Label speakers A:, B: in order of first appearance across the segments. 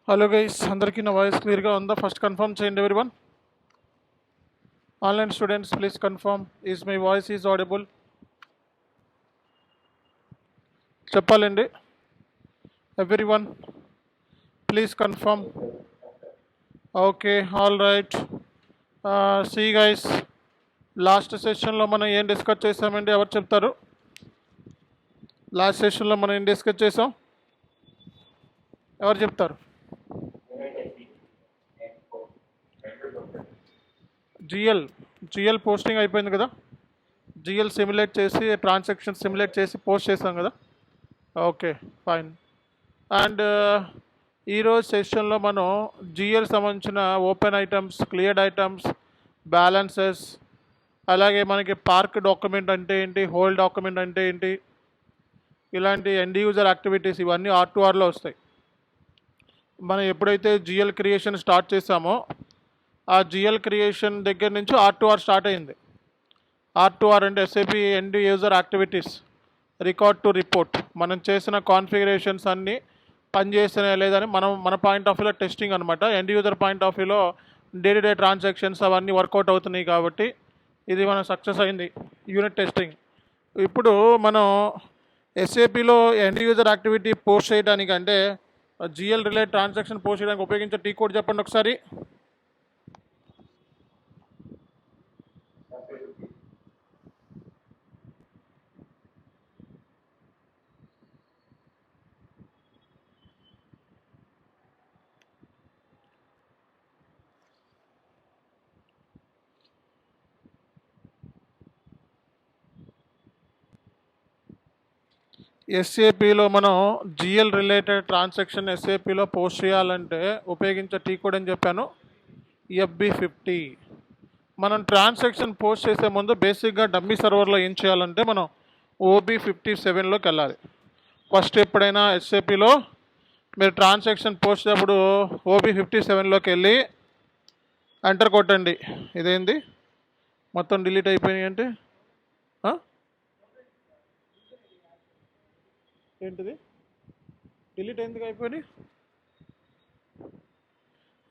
A: Hello guys, అందరికీ నా voice క్లియర్గా ఉందా? ఫస్ట్ కన్ఫర్మ్ చేయండి everyone. Online students please confirm is my voice is audible. చెప్పాలండి everyone, please confirm. Okay, all right. See guys, last సెషన్లో మనం ఏం డిస్కస్ చేసామండి? ఎవరు చెప్తారు? లాస్ట్ సెషన్లో మనం ఏం డిస్కస్ చేసాం? ఎవరు చెప్తారు? జిఎల్ పోస్టింగ్ అయిపోయింది కదా. జిఎల్ సిమ్యులేట్ చేసి ట్రాన్సాక్షన్ సిమ్యులేట్ చేసి పోస్ట్ చేసాం కదా. Okay, fine. అండ్ ఈరోజు సెషన్లో మనం జిఎల్ సంబంధించిన open items, cleared items, balances, అలాగే మనకి పార్క్ డాక్యుమెంట్ అంటే ఏంటి, హోల్డ్ డాక్యుమెంట్ అంటే ఏంటి, ఇలాంటి ఎండ్ యూజర్ యాక్టివిటీస్ ఇవన్నీ R2Rలో వస్తాయి. మనం ఎప్పుడైతే జిఎల్ క్రియేషన్ స్టార్ట్ చేసామో ఆ జిఎల్ క్రియేషన్ దగ్గర నుంచి R2R స్టార్ట్ అయింది. R2R అంటే SAP end user activities, record to report. మనం చేసిన కాన్ఫిగరేషన్స్ అన్నీ పనిచేస్తున్నాయా లేదని మన పాయింట్ ఆఫ్ వ్యూలో టెస్టింగ్ అనమాట. ఎండ్ యూజర్ పాయింట్ ఆఫ్ వ్యూలో డే టు డే ట్రాన్సాక్షన్స్ అవన్నీ వర్కౌట్ అవుతున్నాయి కాబట్టి ఇది మనం సక్సెస్ అయింది, యూనిట్ టెస్టింగ్. ఇప్పుడు మనం SAPలో ఎండ్ యూజర్ యాక్టివిటీ పోస్ట్ చేయడానికి అంటే జిఎల్ రిలేటెడ్ ట్రాన్సాక్షన్ పోస్ట్ చేయడానికి ఉపయోగించే టీ కోడ్ చెప్పండి ఒకసారి. SAPలో మనం జిఎల్ రిలేటెడ్ ట్రాన్సాక్షన్ SAPలో పోస్ట్ చేయాలంటే ఉపయోగించే టీ కోడ్ అని చెప్పాను, FB50. మనం ట్రాన్సాక్షన్ పోస్ట్ చేసే ముందు బేసిక్గా డమ్మీ సర్వర్లో ఏం చేయాలంటే మనం OB57లోకి వెళ్ళాలి. ఫస్ట్ ఎప్పుడైనా SAPలో మీరు ట్రాన్సాక్షన్ పోస్ట్ చేసేటప్పుడు OB57లోకి వెళ్ళి ఎంటర్ కొట్టండి. ఇదేంది మొత్తం డిలీట్ అయిపోయినాయి అంటే ఏంటిది? డిలీట్ ఎందుకు అయిపోయినాయి?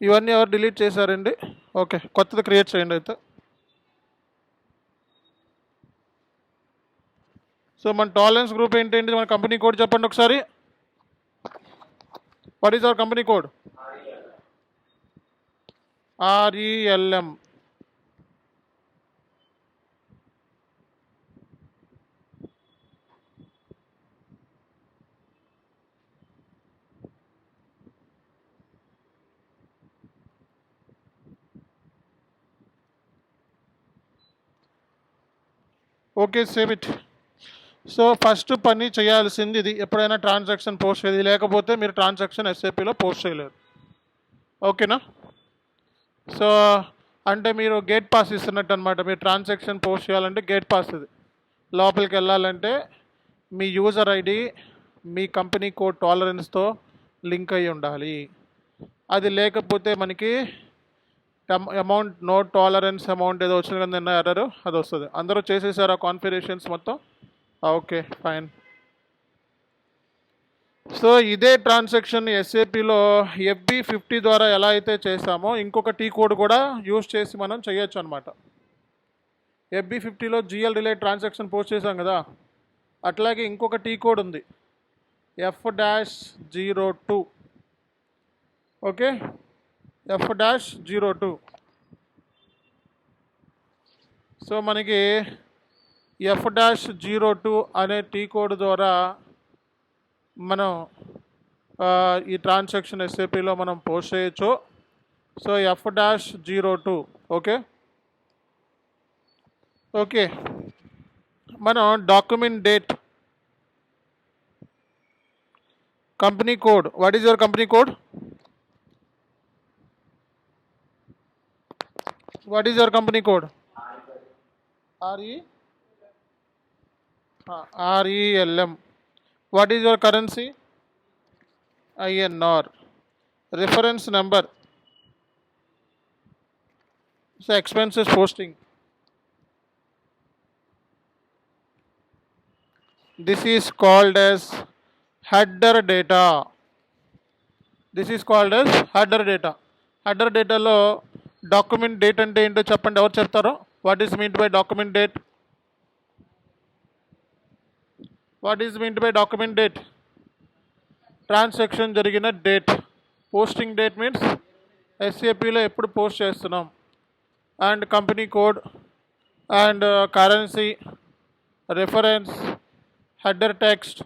A: ఇవన్నీ ఎవరు డిలీట్ చేశారండి? ఓకే, కొత్తది క్రియేట్ చేయండి అయితే. సో మన టాలరెన్స్ గ్రూప్ ఏంటండి? మన కంపెనీ కోడ్ చెప్పండి ఒకసారి. What is our company code? RELM. Okay, save it. So first పని చేయాల్సింది ఇది. ఎప్పుడైనా ట్రాన్సాక్షన్ పోస్ట్ చేయాలి, లేకపోతే మీరు ట్రాన్సాక్షన్ SAPలో పోస్ట్ చేయలేరు. ఓకేనా? సో అంటే మీరు గేట్ పాస్ ఇస్తున్నట్టు అనమాట. మీరు ట్రాన్సాక్షన్ పోస్ట్ చేయాలంటే గేట్ పాస్ ఇది. లోపలికి వెళ్ళాలంటే మీ యూజర్ ఐడి మీ కంపెనీ కోడ్ టాలరెన్స్తో లింక్ అయ్యి ఉండాలి. అది లేకపోతే మనకి అమౌంట్ నో టాలరెన్స్ అమౌంట్ ఏదో వచ్చింది కదా ఎర్రర్, అది వస్తుంది. అందరూ చేసేసారు ఆ కాన్ఫిగరేషన్స్ మొత్తం? Okay, fine. సో ఇదే ట్రాన్సాక్షన్ SAPలో FB50 ద్వారా ఎలా అయితే చేసామో ఇంకొక టీ కోడ్ కూడా యూజ్ చేసి మనం చేయొచ్చు అనమాట. FB50లో జిఎల్ రిలేటెడ్ ట్రాన్సాక్షన్ పోస్ట్ చేసాం కదా, అట్లాగే ఇంకొక టీ కోడ్ ఉంది, F-02. Okay, F-02. సో మనకి F-02 అనే టీ కోడ్ ద్వారా మనం ఈ ట్రాన్సాక్షన్ SAPలో మనం పోస్ట్ చేయొచ్చు. So F-02. ఓకే ఓకే మనం document date, company code. What is your company code? What is your company code? RELM. What is your currency? INR. Reference number. So expenses posting. This is called as header data. This is called as header data. Header డేటాలో document date అంటే ఏంటో చెప్పండి, ఎవరు చెప్తారో? What is meant by document date? What is meant by document date? Transaction జరిగిన date. Posting date means ఎస్ఏపిలో ఎప్పుడు post చేస్తున్నాం. And company code and currency, reference, header text.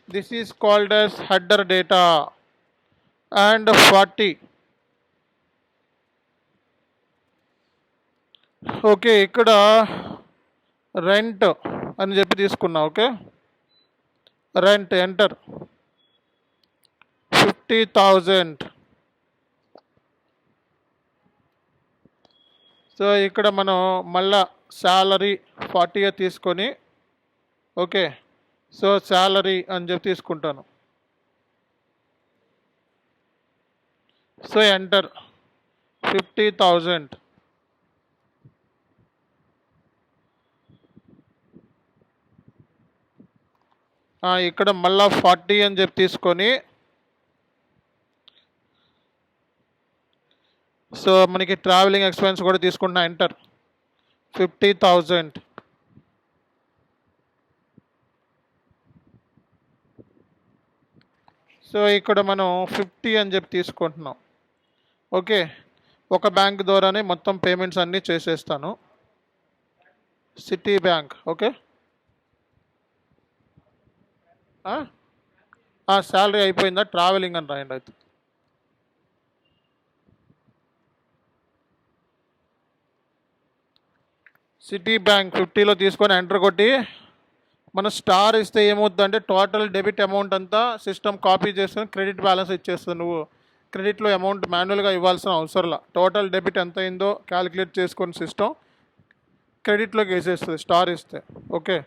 A: This is called as header data. And 40. Okay, ఇక్కడ rent అని చెప్పి తీసుకున్నా. Okay, rent enter 50,000. So ఇక్కడ మనం మళ్ళా శాలరీ 40 తీసుకొని, ఓకే, సో శాలరీ అని చెప్పి తీసుకుంటాను. So enter 50,000. ఇక్కడ మళ్ళా 40 అని చెప్పి తీసుకొని, సో మనకి ట్రావెలింగ్ ఎక్స్పెన్స్ కూడా తీసుకుంటున్నా. ఎంటర్ 50,000. సో ఇక్కడ మనం 50 అని చెప్పి తీసుకుంటున్నాం. ఓకే, ఒక బ్యాంక్ ద్వారానే మొత్తం పేమెంట్స్ అన్నీ చేసేస్తాను. City bank. ఓకే, శాలరీ అయిపోయిందా? ట్రావెలింగ్ అని రాయండి. అయితే సిటీ బ్యాంక్ 50లో తీసుకొని ఎంటర్ కొట్టి మన స్టార్ ఇస్తే ఏమవుతుందంటే టోటల్ డెబిట్ అమౌంట్ అంతా సిస్టమ్ కాపీ చేసుకొని క్రెడిట్ బ్యాలెన్స్ ఇచ్చేస్తుంది. నువ్వు క్రెడిట్లో అమౌంట్ మాన్యువల్గా ఇవ్వాల్సిన అవసరంలా. టోటల్ డెబిట్ ఎంత అయిందో క్యాలిక్యులేట్ చేసుకొని సిస్టమ్ క్రెడిట్లోకి వేసేస్తుంది స్టార్ ఇస్తే. Okay,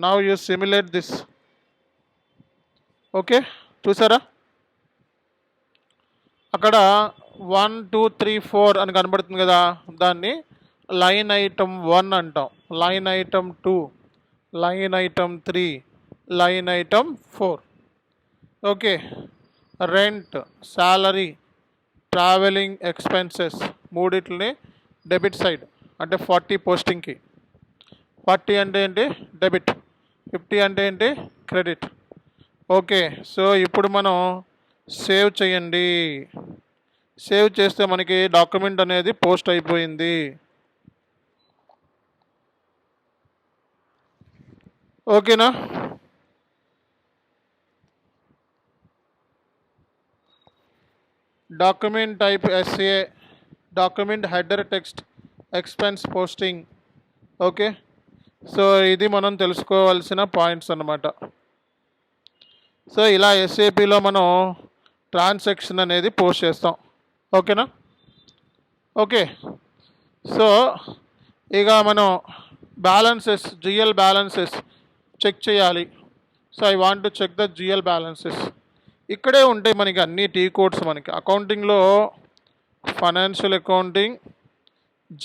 A: now you simulate this. Okay, చూసారా? అక్కడ 1 2 3 4 అని కనబడుతుంది కదా, దాన్ని లైన్ ఐటమ్ 1 అంటాం, line item 2, line item 3, line item 4. Okay, rent, salary, travelling expenses మూడిట్లని డెబిట్ సైడ్ అంటే 40 పోస్టింగ్కి. 40 అంటే ఏంటి? డెబిట్. 50 అంటే ఏంటి? క్రెడిట్. ఓకే, సో ఇప్పుడు మనం సేవ్ చేయండి. సేవ్ చేస్తే మనకి డాక్యుమెంట్ అనేది పోస్ట్ అయిపోయింది. ఓకేనా? Document type SA, document header text, expense posting. Okay, so ఇది మనం తెలుసుకోవాల్సిన పాయింట్స్ అన్నమాట. సో ఇలా ఎస్ఏపిలో మనం ట్రాన్సాక్షన్ అనేది పోస్ట్ చేస్తాం. ఓకేనా? ఓకే, సో ఇక మనం బ్యాలెన్సెస్, జిఎల్ బ్యాలెన్సెస్ చెక్ చేయాలి. So I want to check the GL balances. ఇక్కడే ఉంటాయి మనకి అన్ని టీ కోడ్స్. మనకి అకౌంటింగ్లో financial accounting,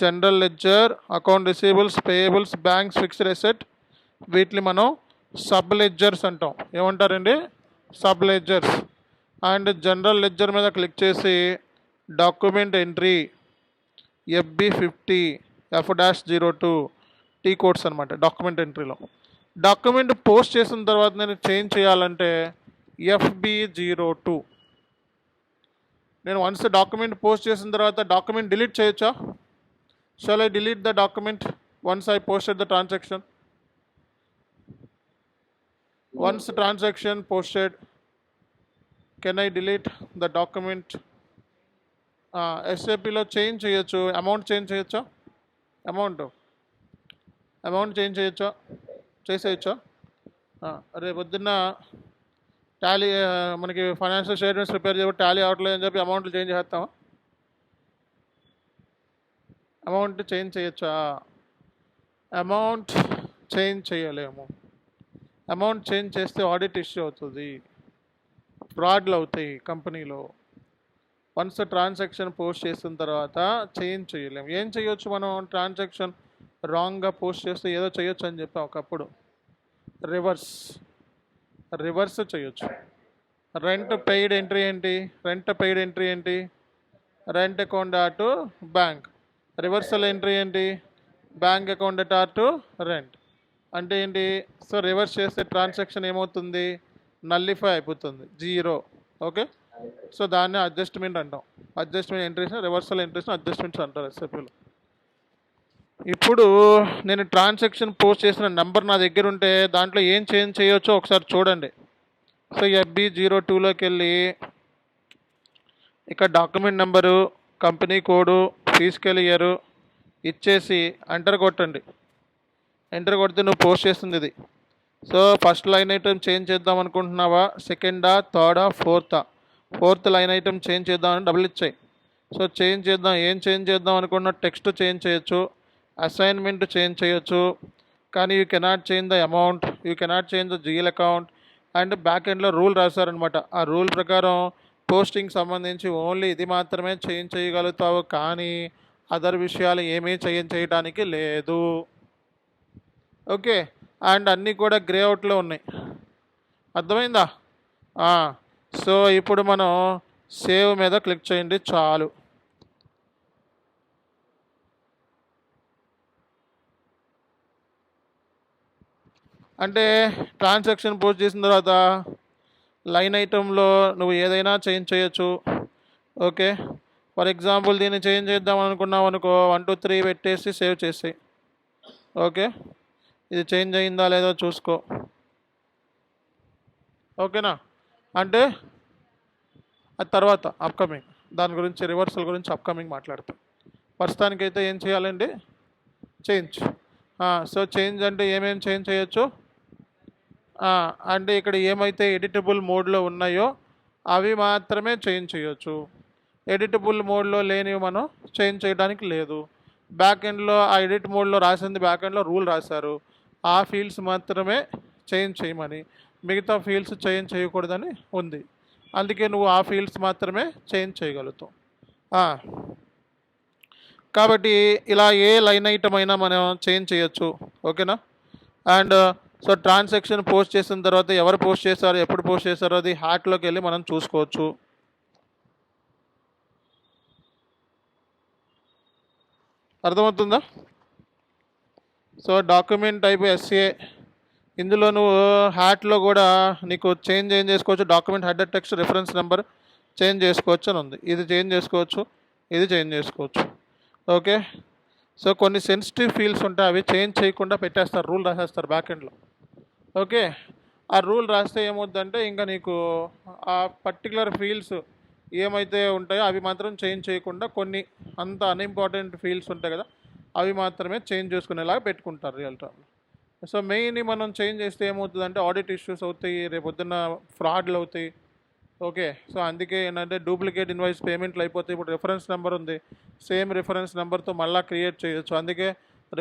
A: general ledger, account receivables, payables, banks, fixed asset, వీటిని మనం సబ్ లెడ్జర్స్ అంటాం. ఏమంటారండి? Sub ledgers. And general ledger మీద క్లిక్ చేసి document entry FB50 F-02 T codes అనమాట డాక్యుమెంట్ ఎంట్రీలో. డాక్యుమెంట్ పోస్ట్ చేసిన తర్వాత నేను చేంజ్ చేయాలంటే FB02. నేను వన్స్ డాక్యుమెంట్ పోస్ట్ చేసిన తర్వాత డాక్యుమెంట్ డిలీట్ చేయొచ్చా? Shall I delete the document once I posted the transaction? Once transaction posted, can I delete the document? SAPలో చేంజ్ చేయొచ్చు. అమౌంట్ చేంజ్ చేయొచ్చా? అమౌంట్ చేంజ్ చేయొచ్చా? చేసేయచ్చా? రేపు పొద్దున్న టాలీ మనకి ఫైనాన్షియల్ స్టేట్మెంట్స్ ప్రిపేర్ చేయబట్టి టాలీ అవ్వట్లేదు అని చెప్పి అమౌంట్లు చేంజ్ చేస్తామా? అమౌంట్ చేంజ్ చేయొచ్చా? అమౌంట్ చేంజ్ చేయలేము. అమౌంట్ చేంజ్ చేస్తే ఆడిట్ ఇష్యూ అవుతుంది, ఫ్రాడ్లు అవుతాయి కంపెనీలో. వన్స్ ట్రాన్సాక్షన్ పోస్ట్ చేసిన తర్వాత చేంజ్ చేయలేము. ఏం చేయొచ్చు మనం? ట్రాన్సాక్షన్ రాంగ్గా పోస్ట్ చేస్తే ఏదో చేయొచ్చు అని చెప్పి ఒకప్పుడు. రివర్స్ చేయొచ్చు. రెంట్ పెయిడ్ ఎంట్రీ ఏంటి? Rent account to bank. Reversal entry ఏంటి? Bank account to rent. అంటే ఏంటి? సో రివర్స్ చేస్తే ట్రాన్సాక్షన్ ఏమవుతుంది? నల్లిఫై అయిపోతుంది, జీరో. ఓకే, సో దాన్ని అడ్జస్ట్మెంట్ అంటాం. Adjustment entries, reversal entries adjustments అంటారు ఎస్ఎఫ్లో. ఇప్పుడు నేను ట్రాన్సాక్షన్ పోస్ట్ చేసిన నెంబర్ నా దగ్గర ఉంటే దాంట్లో ఏం చేంజ్ చేయొచ్చో ఒకసారి చూడండి. సో FB02లోకి వెళ్ళి ఇక్కడ document number, company code, physical year ఇచ్చేసి ఎంటర్ కొట్టండి. ఎంటర్ కొడితే నువ్వు పోస్ట్ చేస్తుంది ఇది. So first line item change చేద్దాం అనుకుంటున్నావా? సెకండా, థర్డా, ఫోర్త్ లైన్ ఐటమ్ చేంజ్ చేద్దామని డబుల్ ఇచ్చాయి. సో చేంజ్ చేద్దాం. ఏం చేంజ్ చేద్దాం అనుకున్న? టెక్స్ట్ చేంజ్ చేయొచ్చు, అసైన్మెంట్ చేంజ్ చేయొచ్చు, కానీ you cannot change the amount, you cannot change the GL account. And back ఎండ్లో రూల్ రాశారనమాట. ఆ రూల్ ప్రకారం పోస్టింగ్ సంబంధించి ఓన్లీ ఇది మాత్రమే చేంజ్ చేయగలుగుతావు, కానీ అదర్ విషయాలు ఏమీ చేంజ్ చేయడానికి లేదు. ఓకే, అండ్ అన్నీ కూడా గ్రే అవుట్లో ఉన్నాయి. అర్థమైందా? సో ఇప్పుడు మనం సేవ్ మీద క్లిక్ చేయండి చాలు. అంటే ట్రాన్సాక్షన్ పోస్ట్ చేసిన తర్వాత లైన్ ఐటంలో నువ్వు ఏదైనా చేంజ్ చేయొచ్చు. ఓకే, ఫర్ ఎగ్జాంపుల్ దీన్ని చేంజ్ చేద్దాం అనుకున్నావు అనుకో, 1 2 3 పెట్టేసి సేవ్ చేసి. ఓకే, ఇది చేంజ్ అయిందా లేదో చూసుకో. ఓకేనా? అంటే అది తర్వాత అప్కమింగ్, దాని గురించి రివర్సల్ గురించి అప్కమింగ్ మాట్లాడతాం. ప్రస్తుతానికైతే ఏం చేయాలండి? చేంజ్. సో చేంజ్ అంటే ఏమేమి చేంజ్ చేయొచ్చు అంటే ఇక్కడ ఏమైతే ఎడిటబుల్ మోడ్లో ఉన్నాయో అవి మాత్రమే చేంజ్ చేయొచ్చు. ఎడిటబుల్ మోడ్లో లేనివి మనం చేంజ్ చేయడానికి లేదు. బ్యాక్ ఎండ్లో ఆ ఎడిట్ మోడ్లో రాసింది బ్యాక్ ఎండ్లో రూల్ రాశారు, ఆ ఫీల్డ్స్ మాత్రమే చేంజ్ చేయమని, మిగతా ఫీల్డ్స్ చేంజ్ చేయకూడదని ఉంది. అందుకే నువ్వు ఆ ఫీల్డ్స్ మాత్రమే చేంజ్ చేయగలుగుతావు. కాబట్టి ఇలా ఏ లైన్ ఐటమ్ అయినా మనం చేంజ్ చేయొచ్చు. ఓకేనా? అండ్ సో ట్రాన్సాక్షన్ పోస్ట్ చేసిన తర్వాత ఎవరు పోస్ట్ చేశారో, ఎప్పుడు పోస్ట్ చేశారో అది హ్యాట్లోకి వెళ్ళి మనం చూసుకోవచ్చు. అర్థమవుతుందా? సో డాక్యుమెంట్ టైప్ ఎస్ఏ, ఇందులో నువ్వు హ్యాట్లో కూడా నీకు చేంజ్ ఏం చేసుకోవచ్చు? Document header text reference number change చేసుకోవచ్చు అని ఉంది. ఇది చేంజ్ చేసుకోవచ్చు, ఇది చేంజ్ చేసుకోవచ్చు. ఓకే, సో కొన్ని సెన్సిటివ్ ఫీల్డ్స్ ఉంటాయి, అవి చేంజ్ చేయకుండా పెట్టేస్తారు, రూల్ రాసేస్తారు బ్యాక్ ఎండ్లో. ఓకే, ఆ రూల్ రాస్తే ఏమవుద్దంటే ఇంకా నీకు ఆ పర్టికులర్ ఫీల్డ్స్ ఏమైతే ఉంటాయో అవి మాత్రం చేంజ్ చేయకుండా కొన్ని అంత అన్ఇంపార్టెంట్ ఫీల్డ్స్ ఉంటాయి కదా, అవి మాత్రమే చేంజ్ చేసుకునేలాగా పెట్టుకుంటారు రియల్ టైంలో. సో మెయిన్ మనం చేంజ్ చేస్తే ఏమవుతుందంటే ఆడిట్ ఇష్యూస్ అవుతాయి, రేపు పొద్దున్న ఫ్రాడ్లు అవుతాయి. ఓకే, సో అందుకే ఏంటంటే డూప్లికేట్ ఇన్వాయిస్ పేమెంట్లు అయిపోతాయి. ఇప్పుడు రిఫరెన్స్ నెంబర్ ఉంది, సేమ్ రిఫరెన్స్ నెంబర్తో మళ్ళీ క్రియేట్ చేయొచ్చు. అందుకే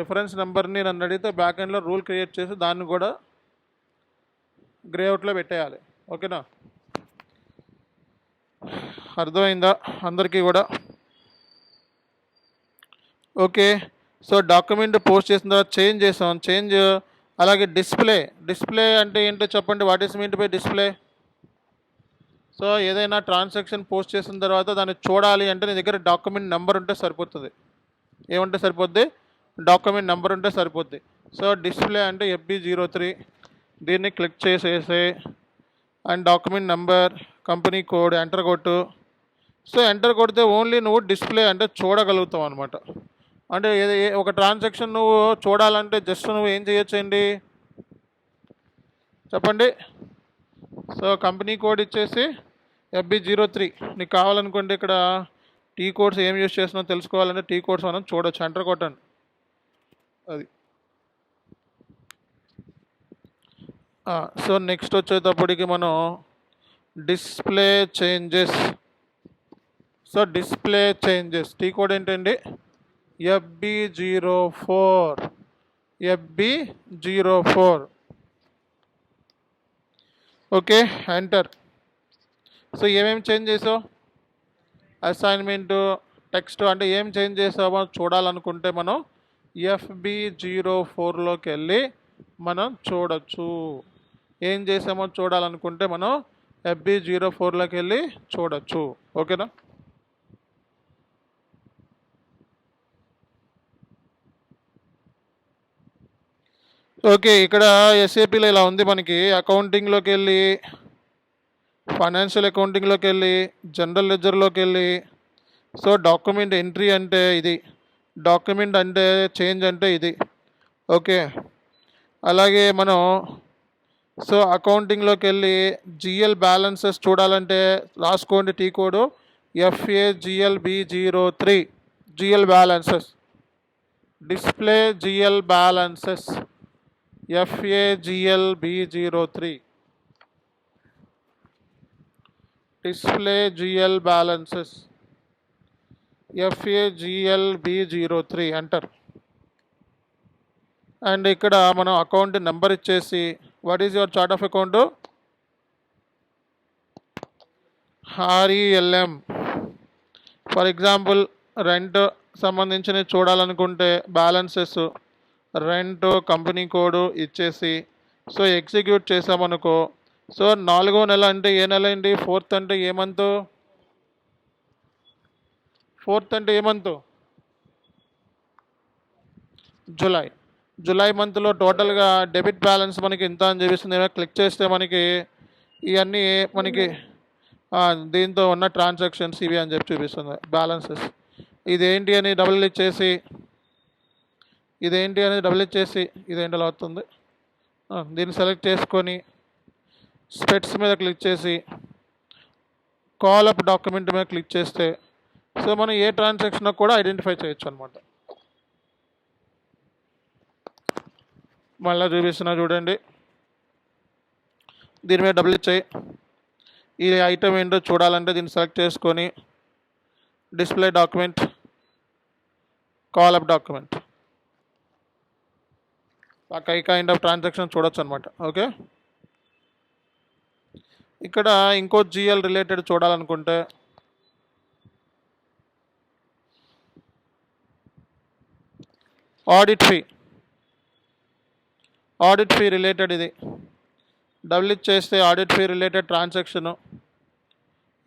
A: రిఫరెన్స్ నెంబర్ని నన్ను అడిగితే బ్యాక్ ఎండ్లో రూల్ క్రియేట్ చేసి దాన్ని కూడా గ్రే అవుట్లో పెట్టేయాలి. ఓకేనా? అర్థమైందా అందరికీ కూడా? ఓకే, సో డాక్యుమెంట్ పోస్ట్ చేసిన తర్వాత చేంజ్ చేసాం. చేంజ్ అలాగే డిస్ప్లే అంటే ఏంటో చెప్పండి. What is mean by display? So ఏదైనా ట్రాన్సాక్షన్ పోస్ట్ చేసిన తర్వాత దాన్ని చూడాలి అంటే నీ దగ్గర డాక్యుమెంట్ నెంబర్ ఉంటే సరిపోతుంది. ఏముంటే సరిపోద్ది? డాక్యుమెంట్ నెంబర్ ఉంటే సరిపోద్ది. సో డిస్ప్లే అంటే FB03, దీన్ని క్లిక్ చేసేసి and document number, company code enter కొట్టు. సో ఎంటర్ కొడితే ఓన్లీ నువ్వు డిస్ప్లే అంటే చూడగలుగుతావు అనమాట. అంటే ఒక ట్రాన్సాక్షన్ నువ్వు చూడాలంటే జస్ట్ నువ్వు ఏం చేయొచ్చండి చెప్పండి? సో కంపెనీ కోడ్ ఇచ్చేసి FB03, నీకు కావాలనుకోండి ఇక్కడ టీ కోడ్స్ ఏం యూజ్ చేస్తున్నావు తెలుసుకోవాలంటే టీ కోడ్స్ మనం చూడొచ్చు. ఎంటర్ కొట్టండి. అది సో నెక్స్ట్ వచ్చేటప్పటికి మనం display changes. So display changes T code ఏంటండి? FB04. Okay, enter. సో ఏమేమి చేంజ్ చేసావు? అసైన్మెంటు, టెక్స్ట్ అంటే ఏం చేంజ్ చేసావో చూడాలనుకుంటే మనం FB04లోకి వెళ్ళి మనం చూడొచ్చు. ఏం చేసామో చూడాలనుకుంటే మనం FB04లోకి వెళ్ళి చూడొచ్చు. ఓకేనా? ఓకే, ఇక్కడ ఎస్ఏపిలో ఇలా ఉంది మనకి. అకౌంటింగ్లోకి వెళ్ళి, ఫైనాన్షియల్ అకౌంటింగ్లోకి వెళ్ళి, జనరల్ లెడ్జర్లోకి వెళ్ళి, సో డాక్యుమెంట్ ఎంట్రీ అంటే ఇది, డాక్యుమెంట్ అంటే చేంజ్ అంటే ఇది. ఓకే, అలాగే మనం సో అకౌంటింగ్లోకి వెళ్ళి జిఎల్ బ్యాలెన్సెస్ చూడాలంటే రాసుకోండి T code FAGLB03. GL balances, display GL balances FAGLB03, display GL balances FAGLB03 enter. And ఇక్కడ మనం అకౌంట్ నెంబర్ ఇచ్చేసి what is your chart of account RELM. For example rent సంబంధించినవి చూడాలనుకుంటే బ్యాలెన్సెస్, రెంట్, కంపెనీ కోడ్ ఇచ్చేసి so execute చేసామనుకో. So 4వ నెల అంటే ఏ నెల అండి? 4th అంటే ఏ మంత్? 4th అంటే ఏ మంత్? జూలై మంత్లో టోటల్గా డెబిట్ బ్యాలెన్స్ మనకి ఇంత అని చూపిస్తుంది. క్లిక్ చేస్తే మనకి ఇవన్నీ మనకి దీంతో ఉన్న ట్రాన్సాక్షన్స్ ఇవి అని చెప్పి చూపిస్తుంది బ్యాలెన్సెస్. ఇదేంటి అని డబుల్ క్లిక్ చేసి ఇదేంటి అలా అవుతుంది, దీన్ని సెలెక్ట్ చేసుకొని స్పెట్స్ మీద క్లిక్ చేసి కాల్ అప్ డాక్యుమెంట్ మీద క్లిక్ చేస్తే సో మనం ఏ ట్రాన్సాక్షన్ కూడా ఐడెంటిఫై చేయొచ్చు అనమాట. మళ్ళీ చూపిస్తున్నా చూడండి, దీని మీద డబుల్ ఇచ్చాయి. ఈ ఐటమ్ ఏంటో చూడాలంటే దీన్ని సెలెక్ట్ చేసుకొని display document, call up document, ఈ కైండ్ ఆఫ్ ట్రాన్సాక్షన్ చూడొచ్చు అనమాట. ఓకే, ఇక్కడ ఇంకో జిఎల్ రిలేటెడ్ చూడాలనుకుంటే ఆడిట్ ఫీ రిలేటెడ్ ఇది డబుల్ చేస్తే ఆడిట్ ఫీ రిలేటెడ్ ట్రాన్సాక్షను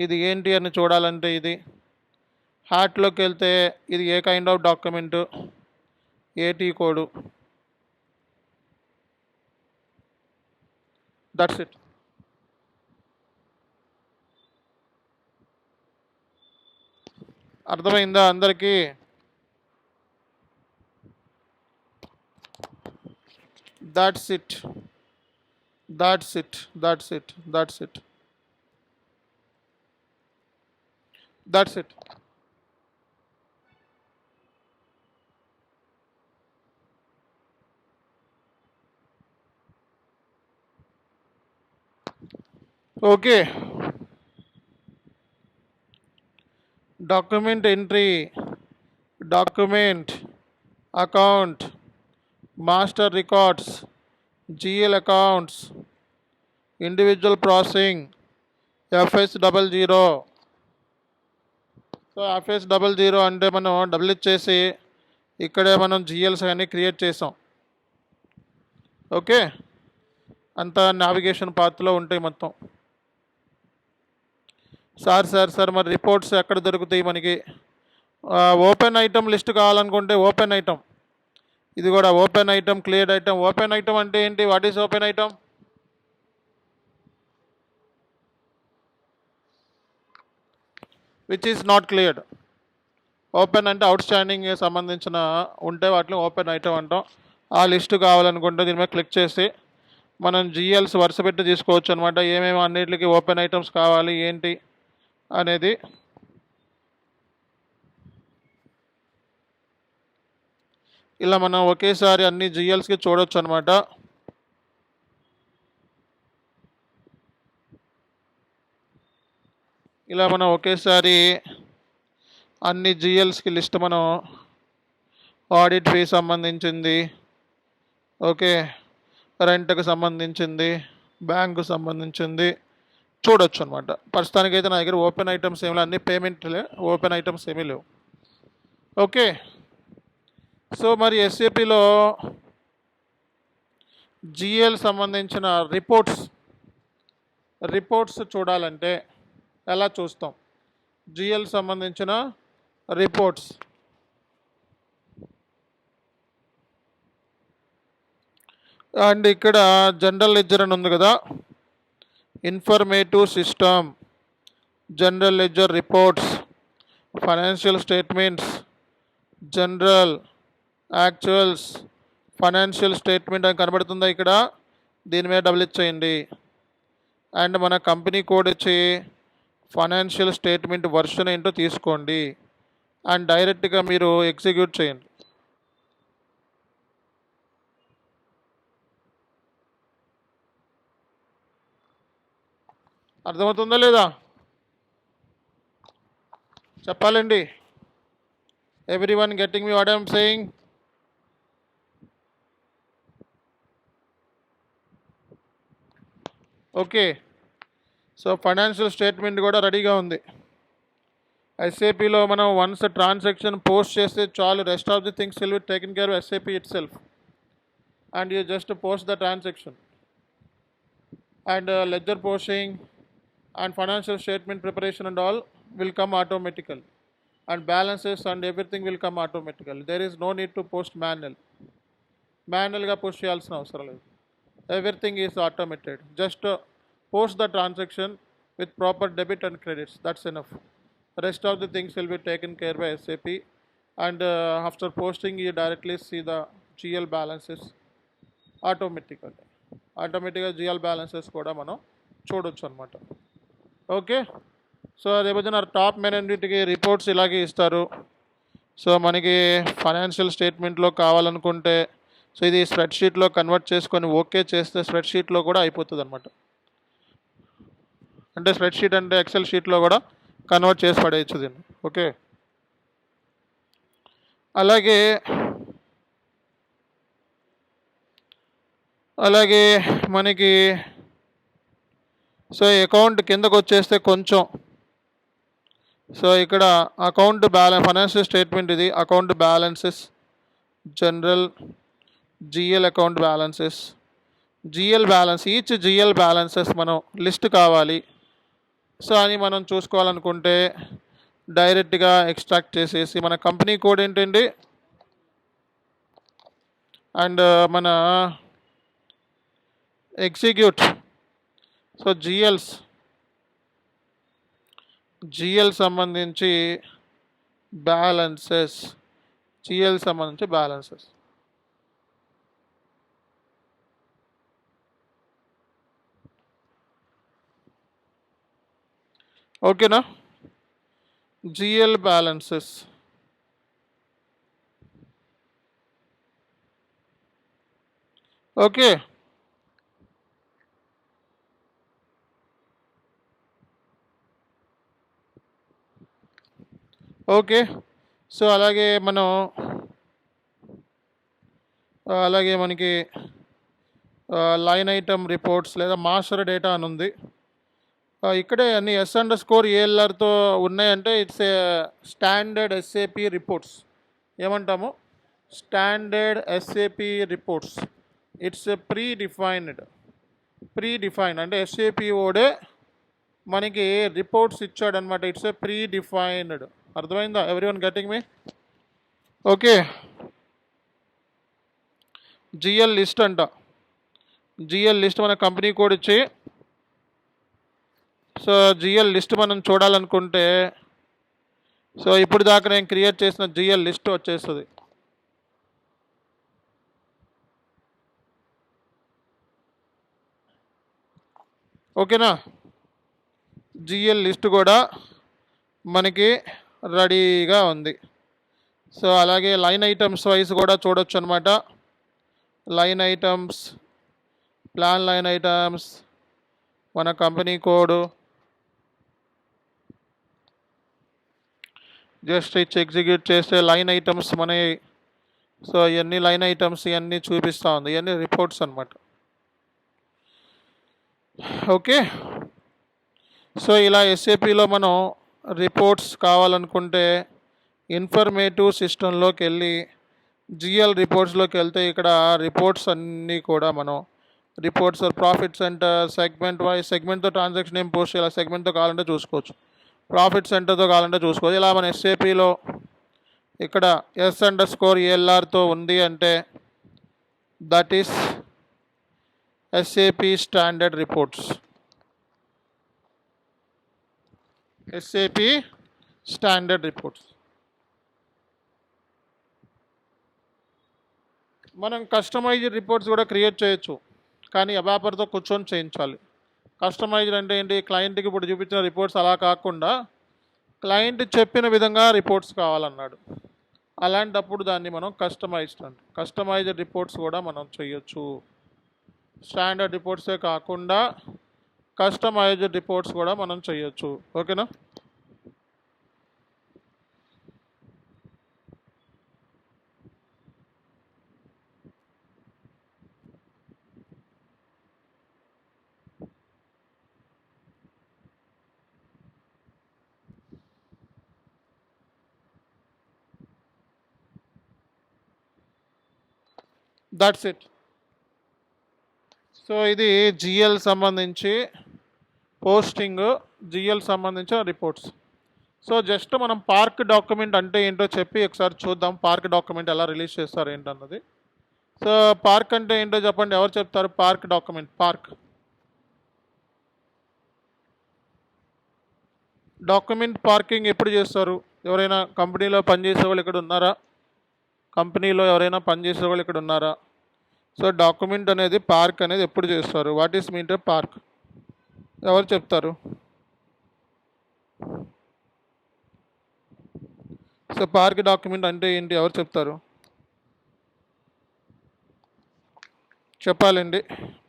A: ఇది ఏంటి అని చూడాలంటే ఇది హ్యాట్లోకి వెళ్తే ఇది ఏ కైండ్ ఆఫ్ డాక్యుమెంటు, ఏటీ కోడు, దట్స్ ఇట్. అర్థమైందా అందరికీ? That's it. Okay. Document entry, document, account, master records, GL accounts, individual processing, FS00. So FS00 అంటే మనం డబుల్ ఇచ్చేసి ఇక్కడే మనం జిఎల్స్ అన్నీ క్రియేట్ చేసాం. ఓకే, అంతా నావిగేషన్ పాత్లో ఉంటాయి మొత్తం. సార్ మరి రిపోర్ట్స్ ఎక్కడ దొరుకుతాయి మనకి? ఓపెన్ ఐటమ్ లిస్ట్ కావాలనుకుంటే ఓపెన్ ఐటమ్, ఇది కూడా open item, cleared item. Open item అంటే ఏంటి? What is open item? Which is not cleared. Open అంటే అవుట్ స్టాండింగ్ సంబంధించిన ఉంటే వాటిని ఓపెన్ ఐటమ్ అంటాం. ఆ లిస్టు కావాలనుకుంటే దీని మీద క్లిక్ చేసి మనం జిఎల్స్ వరుస పెట్టి తీసుకోవచ్చు అనమాట. ఏమేమి అన్నిటికి ఓపెన్ ఐటమ్స్ కావాలి ఏంటి అనేది. ఇలా మనం ఒకేసారి అన్ని జిఎల్స్కి చూడొచ్చు అనమాట. ఇలా మనం ఒకేసారి అన్ని జిఎల్స్కి లిస్ట్ మనం ఆడిట్ ఫీ సంబంధించింది, ఓకే, రెంట్కి సంబంధించింది, బ్యాంకు సంబంధించింది చూడొచ్చు అనమాట. ప్రస్తుతానికైతే నా దగ్గర ఓపెన్ ఐటమ్స్ ఏమి లేవు, అన్ని పేమెంట్లే, ఓపెన్ ఐటమ్స్ ఏమీ లేవు. ఓకే, సో మరి ఎస్ఏపిలో జిఎల్ సంబంధించిన రిపోర్ట్స్ చూడాలంటే ఎలా చూస్తాం? జిఎల్ సంబంధించిన రిపోర్ట్స్ అండ్ ఇక్కడ జనరల్ లెడ్జర్ అని ఉంది కదా, informative system, general ledger reports, financial statements, general, actuals, financial statement అని కనబడుతుందా ఇక్కడ? దీని మీద డబుల్ ఇచ్చేయండి. అండ్ మన కంపెనీ కోడ్ ఇచ్చి ఫైనాన్షియల్ స్టేట్మెంట్ వర్షన్ ఏంటో తీసుకోండి అండ్ డైరెక్ట్గా మీరు ఎగ్జిక్యూట్ చేయండి. అర్థమవుతుందా లేదా చెప్పాలండి? Everyone getting me what I'm saying? Okay, so financial statement కూడా రెడీగా ఉంది. ఎస్ఏపిలో మనం వన్స్ ట్రాన్సాక్షన్ పోస్ట్ చేస్తే చాలు, rest of the things will be taken care of SAP it self and you just post the transaction and ledger posting and financial statement preparation and all will come automatically and balances and everything will come automatically. There is no need to post manual ga post cheyalsina avasaram ledhu. Everything is automated. Just post the transaction with proper debit and credits, that's enough. The rest of the things will be taken care by SAP and after posting you directly see the GL balances automatically GL balances kuda మనం చూడొచ్చు అనమాట. Okay, so రేపొద్దున top మేనేజ్మెంట్కి reports ఇలాగే ఇస్తారు. So మనకి financial స్టేట్మెంట్లో కావాలనుకుంటే so ఇది స్ప్రెడ్షీట్లో కన్వర్ట్ చేసుకొని ఓకే చేస్తే స్ప్రెడ్షీట్లో కూడా అయిపోతుంది అనమాట. అంటే స్ప్రెడ్షీట్ అంటే ఎక్సెల్ షీట్లో కూడా కన్వర్ట్ చేసి పడేయచ్చు దీన్ని. ఓకే, అలాగే మనకి సో అకౌంట్ కిందకు వచ్చేస్తే కొంచెం, సో ఇక్కడ అకౌంట్ బ్యాలెన్స్ ఫైనాన్షియల్ స్టేట్మెంట్, ఇది account balances, general, GL account balances, GL balance, each GL balances మనం లిస్ట్ కావాలి. సో అని మనం చూసుకోవాలనుకుంటే డైరెక్ట్గా ఎక్స్ట్రాక్ట్ చేసేసి మన కంపెనీ కోడ్ ఏంటండి అండ్ మన ఎగ్జిక్యూట్. సో జిఎల్ సంబంధించి బ్యాలెన్సెస్, ఓకేనా? GL balances okay. Okay, so అలాగే మనకి లైన్ ఐటమ్ రిపోర్ట్స్ లేదా మాస్టర్ డేటా అని ఉంది. ఇక్కడే అన్ని S_ALRతో ఉన్నాయంటే it's a standard SAP reports. ఏమంటాము? Standard SAP reports. It's predefined అంటే ఎస్ఏపి ఓడే మనకి రిపోర్ట్స్ ఇచ్చాడనమాట. It's a predefined. అర్థమైందా? Everyone getting me? Okay, GL list అంట. జిఎల్ లిస్ట్ మన కంపెనీ కోడ్ ఇచ్చి సో జిఎల్ లిస్ట్ మనం చూడాలనుకుంటే సో ఇప్పుడు దాకా నేను క్రియేట్ చేసిన జిఎల్ లిస్ట్ వచ్చేస్తుంది. ఓకేనా? జిఎల్ లిస్ట్ కూడా మనకి రెడీగా ఉంది. సో అలాగే లైన్ ఐటమ్స్ వైజ్ కూడా చూడొచ్చు అనమాట. Line items, plan line items, మన కంపెనీ కోడ్ జస్ట్ ఇచ్చి ఎగ్జిక్యూట్ చేస్తే లైన్ ఐటమ్స్ సో ఇవన్నీ లైన్ ఐటమ్స్ ఇవన్నీ చూపిస్తూ ఉంది. ఇవన్నీ రిపోర్ట్స్ అనమాట. ఓకే, సో ఇలా ఎస్ఏపిలో మనం రిపోర్ట్స్ కావాలనుకుంటే ఇన్ఫర్మేటివ్ సిస్టంలోకి వెళ్ళి జిఎల్ రిపోర్ట్స్లోకి వెళ్తే ఇక్కడ రిపోర్ట్స్ అన్నీ కూడా మనం రిపోర్ట్స్ ప్రాఫిట్ సెంటర్ సెగ్మెంట్తో ట్రాన్సాక్షన్ ఏం పోస్ట్ చేయాలి, సెగ్మెంట్తో కావాలంటే చూసుకోవచ్చు, ప్రాఫిట్ సెంటర్తో కావాలంటే చూసుకోవచ్చు. ఇలా మన ఎస్ఏపిలో ఇక్కడ S_ELRతో ఉంది అంటే that is SAP standard reports. SAP standard reports. మనం కస్టమైజ్డ్ రిపోర్ట్స్ కూడా క్రియేట్ చేయొచ్చు, కానీ అబాపర్తో కూర్చొని చేయించాలి. కస్టమైజ్డ్ అంటే ఏంటి, క్లయింట్కి ఇప్పుడు చూపించిన రిపోర్ట్స్ అలా కాకుండా క్లయింట్ చెప్పిన విధంగా రిపోర్ట్స్ కావాలన్నాడు, అలాంటప్పుడు దాన్ని మనం కస్టమైజ్డ్ రిపోర్ట్స్ కూడా మనం చేయొచ్చు. స్టాండర్డ్ రిపోర్ట్సే కాకుండా కస్టమైజ్డ్ రిపోర్ట్స్ కూడా మనం చేయొచ్చు. ఓకేనా? That's it. సో ఇది జిఎల్ సంబంధించి పోస్టింగ్, జిఎల్ సంబంధించిన రిపోర్ట్స్. సో జస్ట్ మనం పార్క్ డాక్యుమెంట్ అంటే ఏంటో చెప్పి ఒకసారి చూద్దాం. పార్క్ డాక్యుమెంట్ ఎలా రిలీజ్ చేస్తారు ఏంటన్నది. సో పార్క్ అంటే ఏంటో చెప్పండి, ఎవరు చెప్తారు? Park document. డాక్యుమెంట్ పార్కింగ్ ఎప్పుడు చేస్తారు? ఎవరైనా కంపెనీలో పనిచేసే వాళ్ళు ఇక్కడ ఉన్నారా? సో డాక్యుమెంట్ అనేది పార్క్ అనేది ఎప్పుడు చేస్తారు? What is mean park? ఎవరు చెప్తారు? సో పార్క్ డాక్యుమెంట్ అంటే ఏంటి, ఎవరు చెప్తారు? చెప్పాలండి.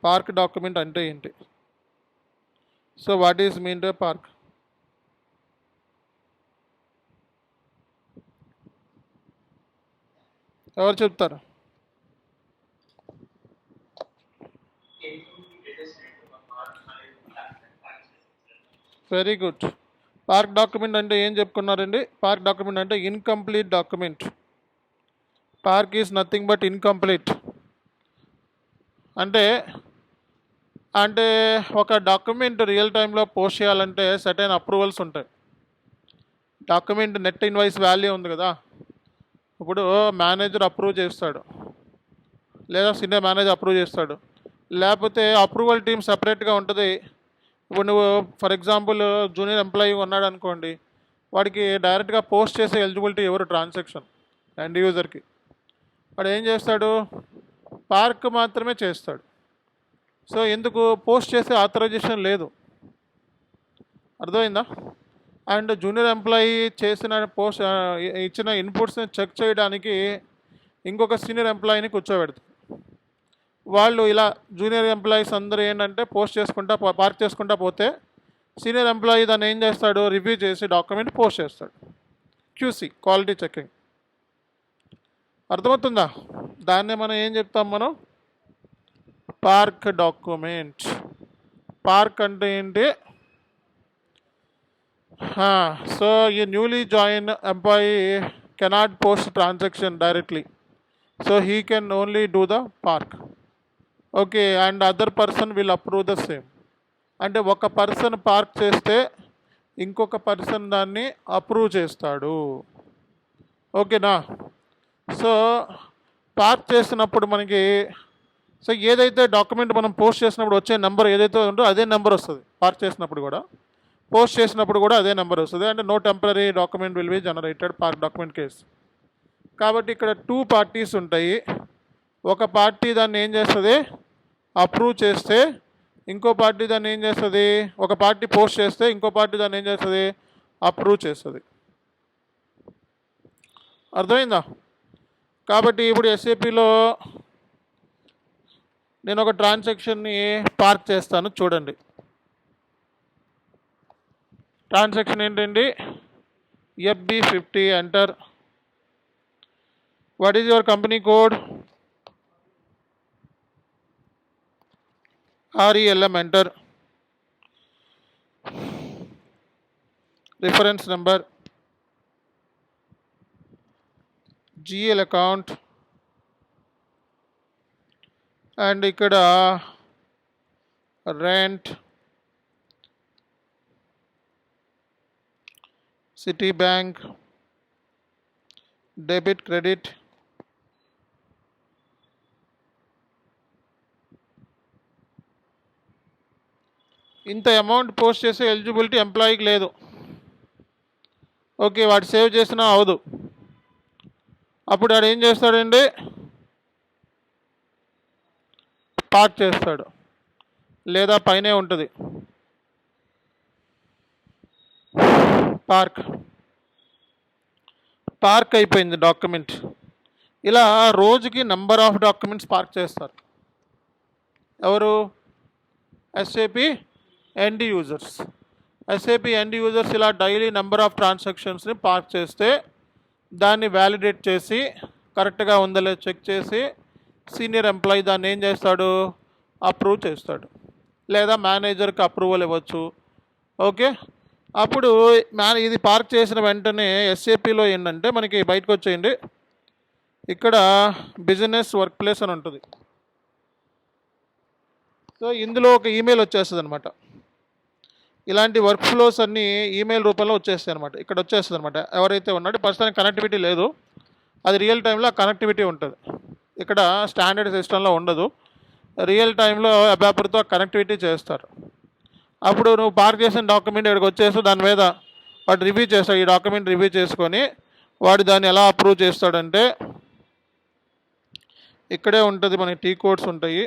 A: పార్క్ డాక్యుమెంట్ అంటే ఏంటి? So what is mean park? ఎవరు చెప్తారు? Very good. పార్క్ డాక్యుమెంట్ అంటే ఏం చెప్పుకున్నారండి? పార్క్ డాక్యుమెంట్ అంటే incomplete document. Park is nothing but incomplete. అంటే ఒక డాక్యుమెంట్ రియల్ టైంలో పోస్ట్ చేయాలంటే సర్టైన్ అప్రూవల్స్ ఉంటాయి. డాక్యుమెంట్ నెట్ ఇన్వాయిస్ వాల్యూ ఉంది కదా, ఇప్పుడు మేనేజర్ అప్రూవ్ చేస్తాడు, లేదా సీనియర్ మేనేజర్ అప్రూవ్ చేస్తాడు, లేకపోతే అప్రూవల్ టీమ్ సపరేట్గా ఉంటుంది. ఇప్పుడు నువ్వు ఫర్ ఎగ్జాంపుల్ జూనియర్ ఎంప్లాయీ ఉన్నాడు అనుకోండి, వాడికి డైరెక్ట్గా పోస్ట్ చేసే ఎలిజిబిలిటీ ఎవరు? ట్రాన్సాక్షన్ ఎండ్ యూజర్కి. వాడు ఏం చేస్తాడు? పార్క్ మాత్రమే చేస్తాడు. సో ఎందుకు? పోస్ట్ చేసే ఆథరైజేషన్ లేదు. అర్థమైందా? అండ్ జూనియర్ ఎంప్లాయీ చేసిన ఇచ్చిన ఇన్పుట్స్ని చెక్ చేయడానికి ఇంకొక సీనియర్ ఎంప్లాయీని కూర్చోబెడతారు. వాళ్ళు ఇలా జూనియర్ ఎంప్లాయీస్ అందరూ ఏంటంటే పార్క్ చేసుకుంటా పోతే సీనియర్ ఎంప్లాయీ దాన్ని ఏం చేస్తాడు? రివ్యూ చేసి డాక్యుమెంట్ పోస్ట్ చేస్తాడు. QC, quality checking. అర్థమవుతుందా? దాన్నే మనం ఏం చెప్తాం? మనం పార్క్ డాక్యుమెంట్. పార్క్ అంటే ఏంటి? సో ఈ newly join employee cannot post transaction directly, so he can only do the park. Okay, and other person will approve the same. అంటే ఒక పర్సన్ పార్క్ చేస్తే ఇంకొక పర్సన్ దాన్ని అప్రూవ్ చేస్తాడు. ఓకేనా? సో పార్క్ చేసినప్పుడు మనకి ఏదైతే డాక్యుమెంట్ మనం పోస్ట్ చేసినప్పుడు వచ్చే నెంబర్ ఏదైతే ఉందో అదే నెంబర్ వస్తుంది. పార్క్ చేసినప్పుడు కూడా, పోస్ట్ చేసినప్పుడు కూడా అదే నెంబర్ వస్తుంది. అంటే no temporary document will be generated park document case. కాబట్టి ఇక్కడ 2 పార్టీస్ ఉంటాయి. ఒక పార్టీ దాన్ని ఏం చేస్తుంది? అప్రూవ్ చేస్తే ఇంకో పార్టీ దాన్ని ఏం చేస్తుంది? ఒక పార్టీ పోస్ట్ చేస్తే ఇంకో పార్టీ దాన్ని ఏం చేస్తుంది? అప్రూవ్ చేస్తుంది. అర్థమైందా? కాబట్టి ఇప్పుడు ఎస్ఏపిలో నేను ఒక ట్రాన్సాక్షన్ని పార్క్ చేస్తాను, చూడండి. ట్రాన్సాక్షన్ ఏంటండి? FB50 enter. What is your company code? RELM enter. Reference number, GL account, and ఇక్కడ rent, Citibank, debit, credit, ఇంత అమౌంట్ పోస్ట్ చేసే ఎలిజిబిలిటీ ఎంప్లాయీకి లేదు. ఓకే, వాడు సేవ్ చేసినా అవదు. అప్పుడు వాడు ఏం చేస్తాడండి, పార్క్ చేస్తాడు, లేదా పైనే ఉంటుంది పార్క్ అయిపోయింది డాక్యుమెంట్. ఇలా రోజుకి నెంబర్ ఆఫ్ డాక్యుమెంట్స్ పార్క్ చేస్తారు. ఎవరు? SAP end users. SAP end users ఇలా డైలీ నెంబర్ ఆఫ్ ట్రాన్సాక్షన్స్ని పార్క్ చేస్తే దాన్ని వ్యాలిడేట్ చేసి కరెక్ట్గా ఉందో లేదో చెక్ చేసి సీనియర్ ఎంప్లాయీ దాన్ని ఏం చేస్తాడు, అప్రూవ్ చేస్తాడు, లేదా మేనేజర్కి అప్రూవల్ ఇవ్వచ్చు. ఓకే, అప్పుడు ఇది పార్క్ చేసిన వెంటనే ఎస్ఏపిలో ఏంటంటే మనకి బయటకు వచ్చేయండి, ఇక్కడ బిజినెస్ వర్క్ ప్లేస్ అని ఉంటుంది. సో ఇందులో ఒక ఈమెయిల్ వచ్చేస్తుంది అనమాట. ఇలాంటి వర్క్ ఫ్లోస్ అన్నీ ఈమెయిల్ రూపంలో వచ్చేస్తాయి అనమాట. ఇక్కడ వచ్చేస్తుంది అనమాట. ఎవరైతే ఉన్నాడో ప్రస్తుతానికి కనెక్టివిటీ లేదు, అది రియల్ టైంలో కనెక్టివిటీ ఉంటుంది. ఇక్కడ స్టాండర్డ్ సిస్టంలో ఉండదు, రియల్ టైంలో అబాపర్తో కనెక్టివిటీ చేస్తారు. అప్పుడు నువ్వు పార్క్ చేసిన డాక్యుమెంట్ ఇక్కడికి వచ్చేసి దాని మీద వాడు రివ్యూ చేస్తాడు. ఈ డాక్యుమెంట్ రివ్యూ చేసుకొని వాడు దాన్ని ఎలా అప్రూవ్ చేస్తాడంటే ఇక్కడే ఉంటుంది, మనకి టీ కోడ్స్ ఉంటాయి.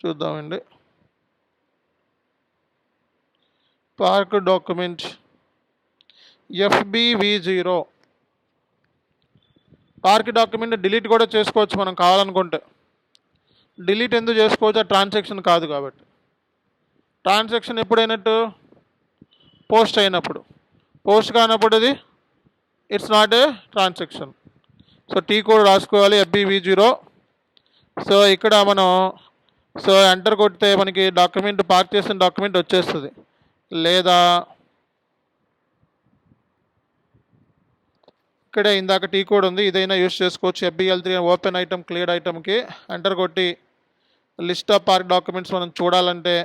A: చూద్దామండి. Park document FBV0. Park document delete కూడా చేసుకోవచ్చు మనం కావాలనుకుంటే. డిలీట్ ఎందుకు చేసుకోవచ్చు? ఆ ట్రాన్సాక్షన్ కాదు కాబట్టి. ట్రాన్సాక్షన్ ఎప్పుడైనట్టు పోస్ట్ అయినప్పుడు, పోస్ట్ కానప్పుడు అది it's not a transaction. So T code రాసుకోవాలి, FBV0. సో ఇక్కడ మనం ఎంటర్ కొడితే మనకి డాక్యుమెంట్, పార్క్ చేసిన డాక్యుమెంట్ వచ్చేస్తుంది. లేదా ఇక్కడే ఇందాక టీ కోడ్ ఉంది, ఇదైనా యూస్ చేసుకోవచ్చు. FBL3 ఓపెన్ ఐటమ్, క్లియర్డ్ ఐటమ్కి ఎంటర్ కొట్టి లిస్ట్ ఆఫ్ పార్క్ డాక్యుమెంట్స్ మనం చూడాలంటే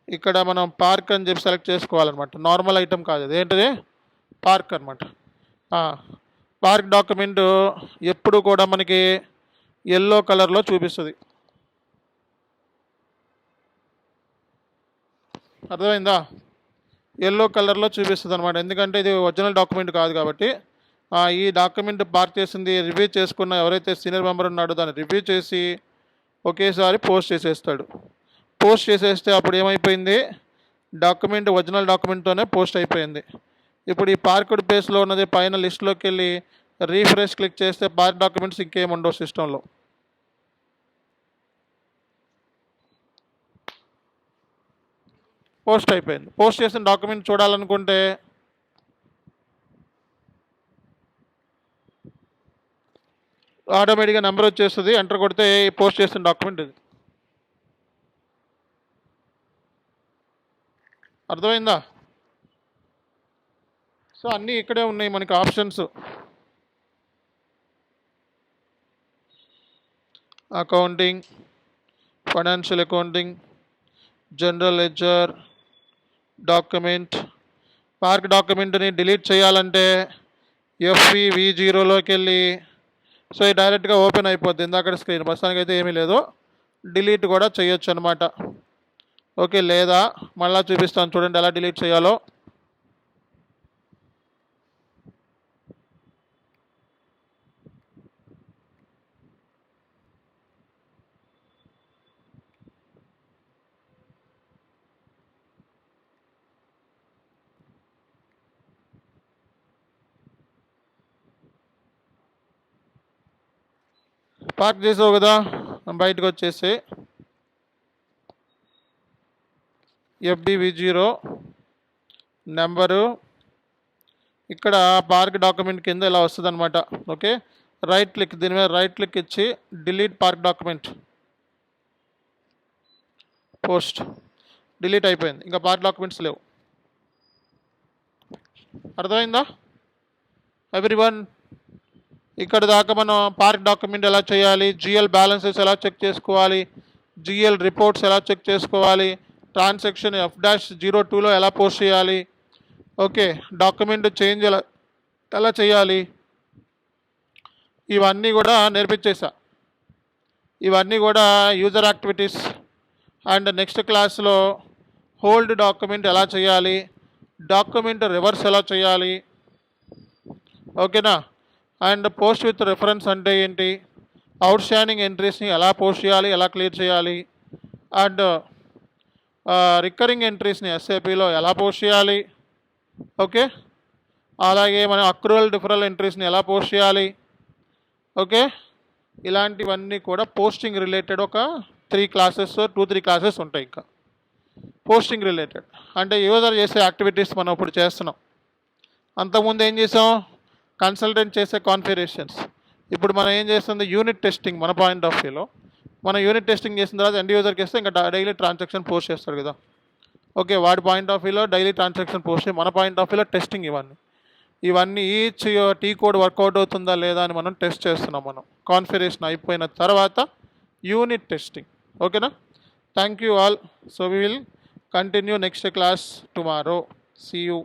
A: ఇక్కడ మనం పార్క్ అని చెప్పి సెలెక్ట్ చేసుకోవాలన్నమాట. నార్మల్ ఐటమ్ కాదు, అది ఏంటిది, పార్క్ అనమాట. పార్క్ డాక్యుమెంట్ ఎప్పుడు కూడా మనకి ఎల్లో కలర్లో చూపిస్తుంది. అర్థమైందా? ఎల్లో కలర్లో చూపిస్తుంది అనమాట, ఎందుకంటే ఇది ఒరిజినల్ డాక్యుమెంట్ కాదు కాబట్టి. ఈ డాక్యుమెంట్ పార్క్ చేసింది రివ్యూ చేసుకున్న ఎవరైతే సీనియర్ మెంబర్ ఉన్నాడో దాన్ని రివ్యూ చేసి ఒకేసారి పోస్ట్ చేసేస్తాడు. పోస్ట్ చేసేస్తే అప్పుడు ఏమైపోయింది, డాక్యుమెంట్ ఒరిజినల్ డాక్యుమెంట్తోనే పోస్ట్ అయిపోయింది. ఇప్పుడు ఈ పార్క్డ్ ప్లేస్లో ఉన్నది పైన లిస్ట్లోకి వెళ్ళి రీఫ్రెష్ క్లిక్ చేస్తే పార్క్ డాక్యుమెంట్స్ ఇంకేం ఉండవు సిస్టంలో. పోస్ట్ అయిపోయింది. పోస్ట్ చేసిన డాక్యుమెంట్ చూడాలనుకుంటే ఆటోమేటిక్గా నెంబర్ వచ్చేస్తుంది, ఎంటర్ కొడితే పోస్ట్ చేసిన డాక్యుమెంట్ ఇది. అర్థమైందా? సో అన్నీ ఇక్కడే ఉన్నాయి మనకి options. Accounting, financial accounting, general ledger, document. Park డాక్యుమెంట్ని డిలీట్ చేయాలంటే FBV0లోకి వెళ్ళి సో ఇది డైరెక్ట్గా ఓపెన్ అయిపోద్ది ఇందాక స్క్రీన్. ప్రస్తుతానికి అయితే ఏమీ లేదు, డిలీట్ కూడా చేయొచ్చు అనమాట. ఓకే, లేదా మళ్ళీ చూపిస్తాను చూడండి ఎలా డిలీట్ చేయాలో. పార్క్ చేసావు కదా, బయటకు వచ్చేసి FBV0 నెంబరు ఇక్కడ పార్క్ డాక్యుమెంట్ కింద ఇలా వస్తుంది అనమాట. ఓకే, రైట్ క్లిక్, దీని మీద రైట్ క్లిక్ ఇచ్చి delete park document. Post delete అయిపోయింది, ఇంకా పార్ట్ డాక్యుమెంట్స్ లేవు. అర్థమైందా ఎవ్రీవన్? ఇక్కడ దాకా మనం పార్ట్ డాక్యుమెంట్ ఎలా చేయాలి, జిఎల్ బ్యాలెన్సెస్ ఎలా చెక్ చేసుకోవాలి, జిఎల్ రిపోర్ట్స్ ఎలా చెక్ చేసుకోవాలి, ట్రాన్సాక్షన్ F-02లో ఎలా పోస్ట్ చేయాలి, ఓకే, డాక్యుమెంట్ చేంజ్ ఎలా చేయాలి, ఇవన్నీ కూడా నేర్పించేసా. ఇవన్నీ కూడా యూజర్ యాక్టివిటీస్. అండ్ నెక్స్ట్ క్లాస్లో హోల్డ్ డాక్యుమెంట్ ఎలా చేయాలి, డాక్యుమెంట్ రివర్స్ ఎలా చేయాలి, ఓకేనా, అండ్ పోస్ట్ విత్ రెఫరెన్స్ అంటే ఏంటి, అవుట్ స్టాండింగ్ ఎంట్రీస్ని ఎలా పోస్ట్ చేయాలి, ఎలా క్లియర్ చేయాలి, అండ్ రికరింగ్ ఎంట్రీస్ని ఎస్ఏపిలో ఎలా పోస్ట్ చేయాలి, ఓకే, అలాగే మనం అక్రూవల్ డిఫరల్ ఎంట్రీస్ని ఎలా పోస్ట్ చేయాలి, ఓకే, ఇలాంటివన్నీ కూడా పోస్టింగ్ రిలేటెడ్ ఒక 3 క్లాసెస్ 2-3 క్లాసెస్ ఉంటాయి. ఇంకా పోస్టింగ్ రిలేటెడ్ అంటే యూజర్ చేసే యాక్టివిటీస్ మనం ఇప్పుడు చేస్తున్నాం. అంతకుముందు ఏం చేసాం, కన్సల్టెంట్ చేసే కాన్ఫిగరేషన్స్. ఇప్పుడు మనం ఏం చేస్తుంది, యూనిట్ టెస్టింగ్. మన పాయింట్ ఆఫ్ వ్యూలో మనం యూనిట్ టెస్టింగ్ చేసిన తర్వాత ఎండ్ యూజర్కి వేస్తే ఇంకా డైలీ ట్రాన్సాక్షన్ పోస్ట్ చేస్తాడు కదా, ఓకే, వాడి పాయింట్ ఆఫ్ వ్యూలో డైలీ ట్రాన్సాక్షన్ పోస్ట్ చేయి, మన పాయింట్ ఆఫ్ వ్యూలో టెస్టింగ్. ఇవన్నీ ఈచ్ టీ కోడ్ వర్కౌట్ అవుతుందా లేదా అని మనం టెస్ట్ చేస్తున్నాం. మనం కాన్ఫిగరేషన్ అయిపోయిన తర్వాత యూనిట్ టెస్టింగ్, ఓకేనా. Thank you all. So we will continue next class tomorrow. See you.